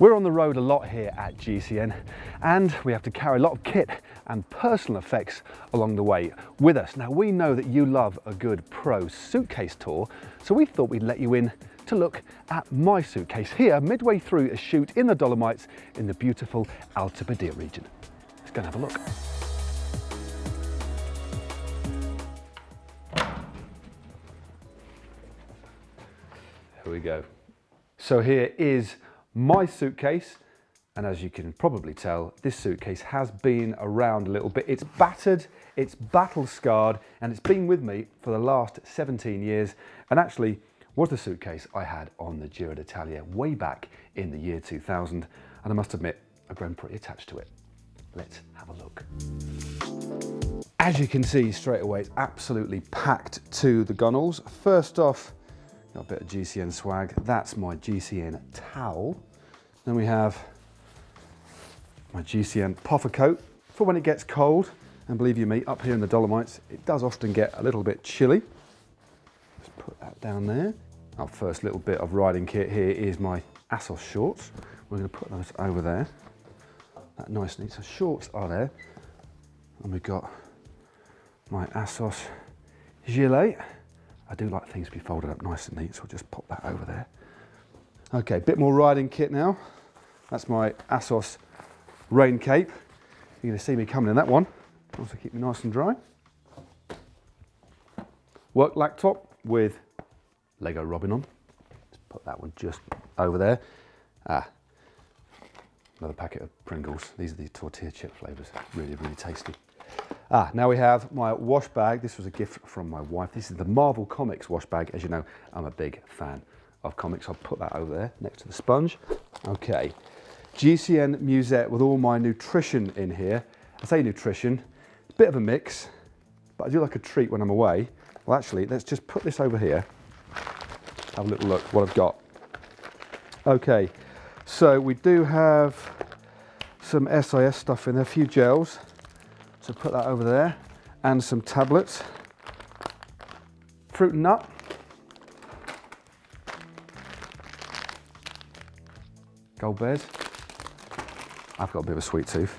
We're on the road a lot here at GCN, and we have to carry a lot of kit and personal effects along the way with us. Now, we know that you love a good pro suitcase tour, so we thought we'd let you in to look at my suitcase here midway through a shoot in the Dolomites in the beautiful Alta Badia region. Let's go and have a look. Here we go. So here is my suitcase, and as you can probably tell, this suitcase has been around a little bit. It's battered, it's battle scarred, and it's been with me for the last 17 years, and actually was the suitcase I had on the Giro d'Italia way back in the year 2000, and I must admit, I've grown pretty attached to it. Let's have a look. As you can see straight away, it's absolutely packed to the gunnels. First off, got a bit of GCN swag. That's my GCN towel. Then we have my GCN puffer coat for when it gets cold. And believe you me, up here in the Dolomites, it does often get a little bit chilly. Let's put that down there. Our first little bit of riding kit here is my Assos shorts. We're going to put those over there. That nice neat. So shorts are there. And we've got my Assos Gilet. I do like things to be folded up nice and neat, so I'll just pop that over there. Okay, a bit more riding kit now. That's my Assos rain cape. You're going to see me coming in that one. Also keep me nice and dry. Work laptop with Lego Robin on. Let's put that one just over there. Another packet of Pringles. These are the tortilla chip flavours. Really, really tasty. Now we have my wash bag. This was a gift from my wife. This is the Marvel Comics wash bag. As you know, I'm a big fan of comics. I'll put that over there next to the sponge. Okay, GCN Musette with all my nutrition in here. I say nutrition, it's a bit of a mix, but I do like a treat when I'm away. Well, actually, let's just put this over here. Have a little look what I've got. Okay, so we do have some SIS stuff in there, a few gels. So put that over there, and some tablets. Fruit and nut. Gold bears. I've got a bit of a sweet tooth.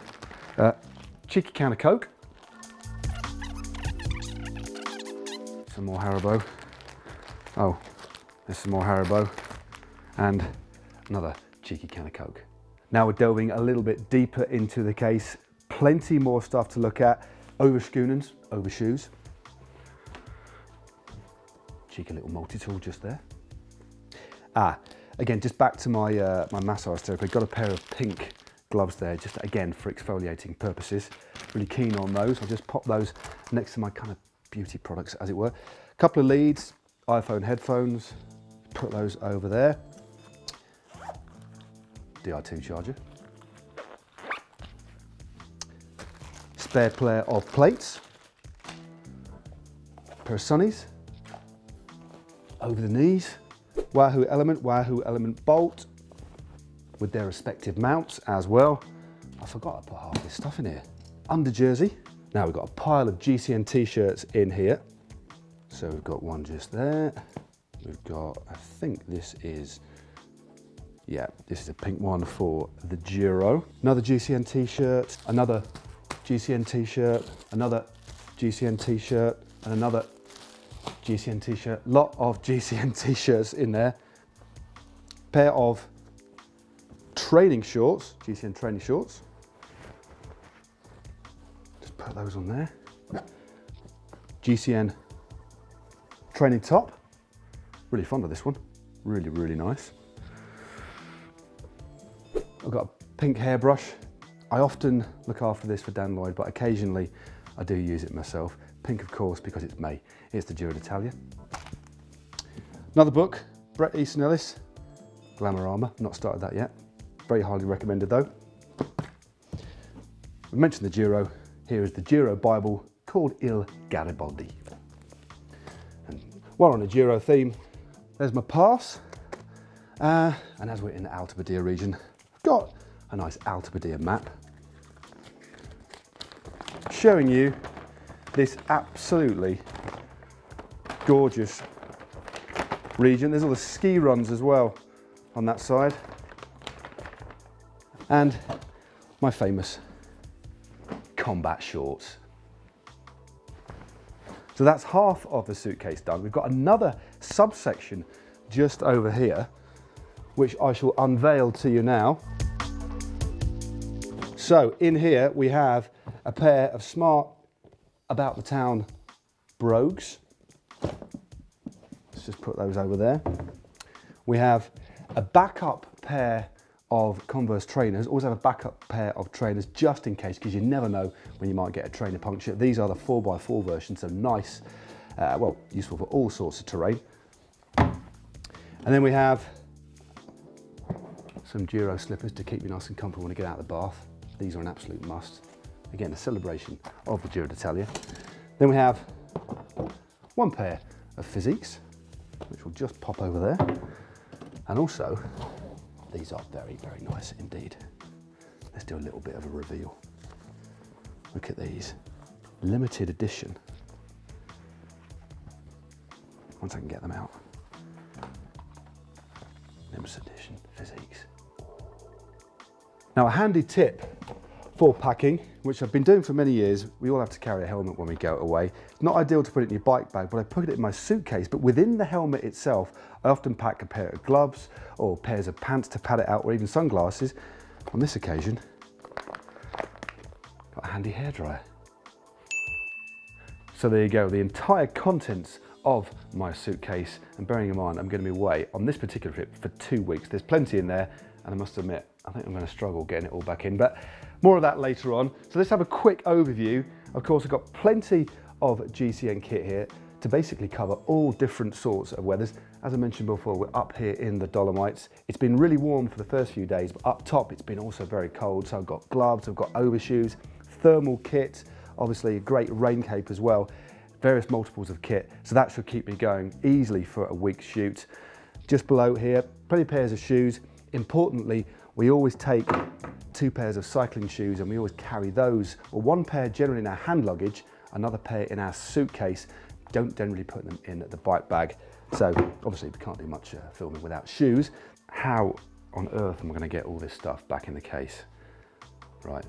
Cheeky can of Coke. Some more Haribo. Oh, there's some more Haribo. And another cheeky can of Coke. Now we're delving a little bit deeper into the case. Plenty more stuff to look at. Overshoes. Cheeky little multi-tool just there. Again, just back to my my massage therapy. Got a pair of pink gloves there, just again for exfoliating purposes. Really keen on those. I'll just pop those next to my kind of beauty products, as it were. A couple of leads, iPhone headphones. Put those over there. Di2 Charger. Spare pair of plates, pair of sunnies, over the knees, Wahoo ELEMNT bolt with their respective mounts as well. I forgot to put half this stuff in here. Under jersey. Now we've got a pile of GCN T-shirts in here. So we've got one just there. We've got, I think this is, yeah, this is a pink one for the Giro. Another GCN T-shirt, another GCN T-shirt, another GCN T-shirt, and another GCN T-shirt. Lot of GCN T-shirts in there. Pair of training shorts, GCN training shorts. Just put those on there. GCN training top. Really fond of this one. Really, really nice. I've got a pink hairbrush. I often look after this for Dan Lloyd, but occasionally I do use it myself. Pink, of course, because it's May. It's the Giro d'Italia. Another book, Bret Easton Ellis, Glamour Armour. Not started that yet. Very highly recommended though. We mentioned the Giro. Here is the Giro Bible called Il Garibaldi. And while on a Giro theme, there's my pass. And as we're in the Alta Badia region, I've got a nice Alta Badia map showing you this absolutely gorgeous region. There's all the ski runs as well on that side. and my famous combat shorts. So that's half of the suitcase done. We've got another subsection just over here, which I shall unveil to you now. So in here we have a pair of smart about the town brogues. Let's just put those over there. We have a backup pair of Converse trainers. Always have a backup pair of trainers just in case, because you never know when you might get a trainer puncture. These are the 4x4 versions, so nice, well, useful for all sorts of terrain. And then we have some Duro slippers to keep you nice and comfortable when you get out of the bath. These are an absolute must. Again, a celebration of the Giro d'Italia. Then we have one pair of Physiques, which will just pop over there. And also, these are very, very nice indeed. Let's do a little bit of a reveal. Look at these, limited edition. Once I can get them out. Limited edition Physiques. Now, a handy tip for packing, which I've been doing for many years. We all have to carry a helmet when we go away. It's not ideal to put it in your bike bag, but I put it in my suitcase. But within the helmet itself, I often pack a pair of gloves or pairs of pants to pad it out, or even sunglasses. On this occasion, got a handy hairdryer. So there you go, the entire contents of my suitcase. And bearing in mind, I'm going to be away on this particular trip for 2 weeks. There's plenty in there, and I must admit, I think I'm going to struggle getting it all back in, but more of that later on. So let's have a quick overview. Of course, I've got plenty of GCN kit here to basically cover all different sorts of weathers. As I mentioned before, we're up here in the Dolomites. It's been really warm for the first few days, but up top it's been also very cold. So I've got gloves, I've got overshoes, thermal kit, obviously a great rain cape as well, various multiples of kit. So that should keep me going easily for a week's shoot. Just below here, plenty of pairs of shoes. Importantly, we always take 2 pairs of cycling shoes, and we always carry those, or 1 pair generally in our hand luggage, another pair in our suitcase. Don't generally put them in the bike bag. So obviously we can't do much filming without shoes. How on earth am I going to get all this stuff back in the case? Right,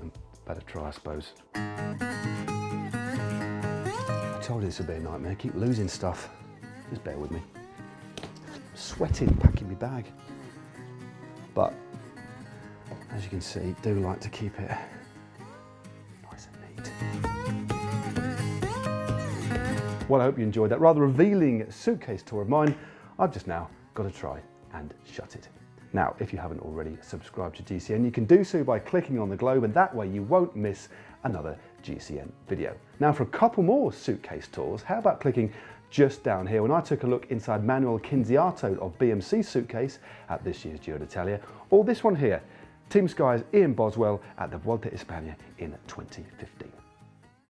better try, I suppose. I told you this would be a nightmare. I keep losing stuff. Just bear with me. I'm sweating packing my bag. But as you can see, do like to keep it nice and neat. Well, I hope you enjoyed that rather revealing suitcase tour of mine. I've just now got to try and shut it. Now, if you haven't already subscribed to GCN, you can do so by clicking on the globe, and that way you won't miss another GCN video. Now, for a couple more suitcase tours, how about clicking just down here when I took a look inside Manuel Cinziato of BMC suitcase at this year's Giro d'Italia, or this one here, Team Sky's Ian Boswell at the Volta España in 2015.